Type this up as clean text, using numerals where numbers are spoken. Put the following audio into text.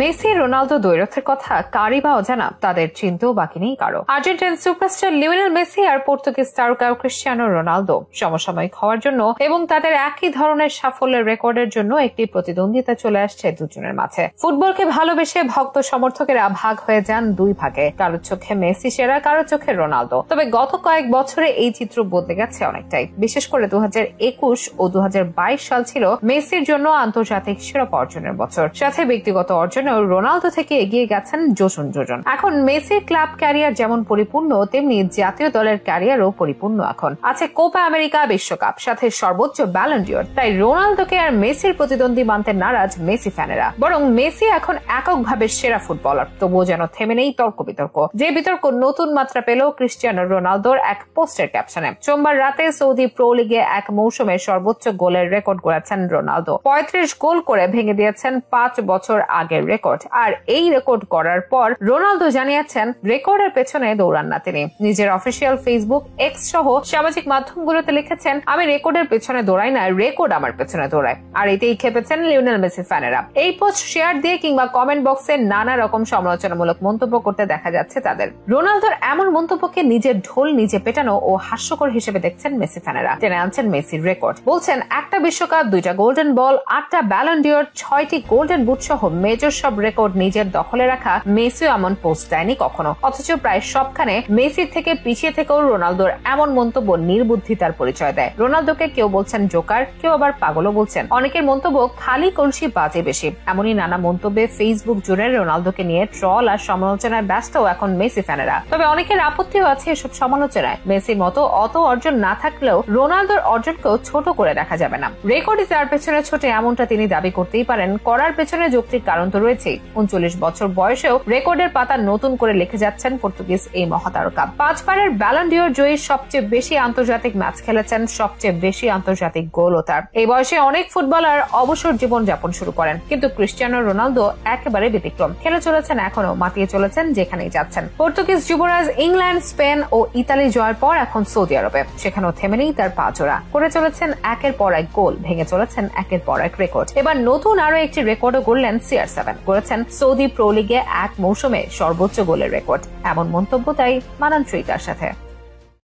Messi Ronaldo দ্বৈরথের কথা কারই বা অজানা, তাদের চিনতেও বাকি নেই কারো। আর্জেন্টিনার সুপারস্টার লিওনেল মেসি আর পর্তুগিজ তারকা ক্রিস্টিয়ানো রোনালদো সমসাময়িক হওয়ার জন্য এবং তাদের একই ধরনের সাফল্যের রেকর্ডের জন্য একটি প্রতিদ্বন্দ্বিতা চলে আসছে দুজনের মাঝে। ফুটবলকে ভালোবেসে ভক্ত সমর্থকেরা ভাগ হয়ে যান দুই ভাগে, কারো চোখে মেসি সেরা, কারো চোখে রোনালদো। তবে গত কয়েক বছরে এই চিত্র বদলে গেছে অনেকটাই। বিশেষ করে 2021 ও 2022 সাল ছিল মেসির জন্য আন্তর্জাতিক শিরোপা অর্জনের বছর, সাথে ব্যক্তিগত অর্জনেও রোনালদো থেকে এগিয়ে গেছেন যোজন। এখন মেসির ক্লাব ক্যারিয়ার যেমন পরিপূর্ণ, তেমনি জাতীয় দলের ক্যারিয়ারও পরিপূর্ণ। এখন আছে কোপা আমেরিকা, বিশ্বকাপ, সাথে সর্বোচ্চ ব্যালন ডিওর। তাই রোনালদোকে আর মেসির প্রতিদ্বন্দ্বী মানতে নারাজ মেসি ফ্যানেরা। বরং মেসি এখন এককভাবে সেরা ফুটবলার। তবুও যেন থেমে নেই তর্ক বিতর্ক। যে বিতর্ক নতুন মাত্রা পেল ক্রিস্টিয়ানো রোনালদোর এক পোস্টের ক্যাপশনে। সোমবার রাতে সৌদি প্রো লিগে এক মৌসুমে সর্বোচ্চ গোলের রেকর্ড গড়েছেন রোনালদো। 35 গোল করে ভেঙে দিয়েছেন 5 বছর আগের রেকর্ড। আর এই রেকর্ড করার পর রোনালদো জানিয়েছেন রেকর্ডের পেছনে দৌড়ান না তিনি। নিজের অফিসিয়াল ফেসবুক, এক্স সহ সামাজিক মাধ্যমগুলোতে লিখেছেন, আমি রেকর্ডের পেছনে দৌড়াই না, রেকর্ড আমার পেছনে দৌড়ায়। আর এতেই খেপেছেন লিওনেল মেসি ফ্যানেরা। এই পোস্ট শেয়ার দিয়ে কিংবা কমেন্ট বক্সে নানা রকম সমালোচনামূলক মন্তব্য করতে দেখা যাচ্ছে তাদের। রোনালদোর এমন মন্তব্যকে নিজের ঢোল নিজে পেটানো ও হাস্যকর হিসেবে দেখছেন মেসি ফ্যানেরা। টেনে আনছেন মেসির রেকর্ড। বলছেন, একটা বিশ্বকাপ, 2টা গোল্ডেন বল, 8টা ব্যালন ডিওর, 6টি গোল্ডেন বুট সহ মেজর সব রেকর্ড নিজের দখলে রাখা মেসিও এমন পোস্ট দেয়নি কখনো। অথচ প্রায় সবখানে মেসির থেকে পিছিয়ে থেকেও রোনালদোর এমন মন্তব্য নির্বুদ্ধিতার পরিচয় দেয়। রোনালদোকে কেউ বলছেন জোকার, কেউ আবার পাগলও বলছেন। অনেকের মন্তব্য খালি কলসি বাজে বেশি। এমনই নানা মন্তব্যে ফেসবুক জুড়ে রোনালদোকে নিয়ে ট্রল আর সমালোচনায় ব্যস্ত এখন মেসি ফ্যানেরা। তবে অনেকের আপত্তিও আছে এসব সমালোচনায়। মেসির মতো অত অর্জন না থাকলেও রোনালদোর অর্জনকেও ছোট করে দেখা যাবে না। রেকর্ডই তার পেছনে ছোটে এমনটা তিনি দাবি করতেই পারেন। করার পেছনে যৌক্তিক কারণ তো রয়েছেই। 39 বছর বয়সেও রেকর্ডের পাতা নতুন করে লিখে যাচ্ছেন পর্তুগিজ এই মহাতারকা। 5 বারের ব্যালন ডিওর জয়ী, সবচেয়ে বেশি আন্তর্জাতিক ম্যাচ খেলেছেন, সবচেয়ে বেশি আন্তর্জাতিক গোলও তার। এই বয়সে অনেক ফুটবলার অবসর জীবন যাপন শুরু করেন, কিন্তু ক্রিস্টিয়ানো রোনালদো একেবারে ব্যতিক্রম। খেলে চলেছেন এখনো, মাতিয়ে চলেছেন যেখানেই যাচ্ছেন। পর্তুগিজ যুবরাজ ইংল্যান্ড, স্পেন ও ইতালি জয়ের পর এখন সৌদি আরবে। সেখানেও থেমে নেই তার পা জোড়া। করে চলেছেন একের পর এক গোল, ভেঙে চলেছেন একের পর এক রেকর্ড। এবার নতুন আরো একটি রেকর্ডও গড়লেন CR7। করেছেন সৌদি প্রো লিগে এক মৌসুমে সর্বোচ্চ গোলের রেকর্ড। এমন মন্তব্য তাই মানানসই তার সাথে।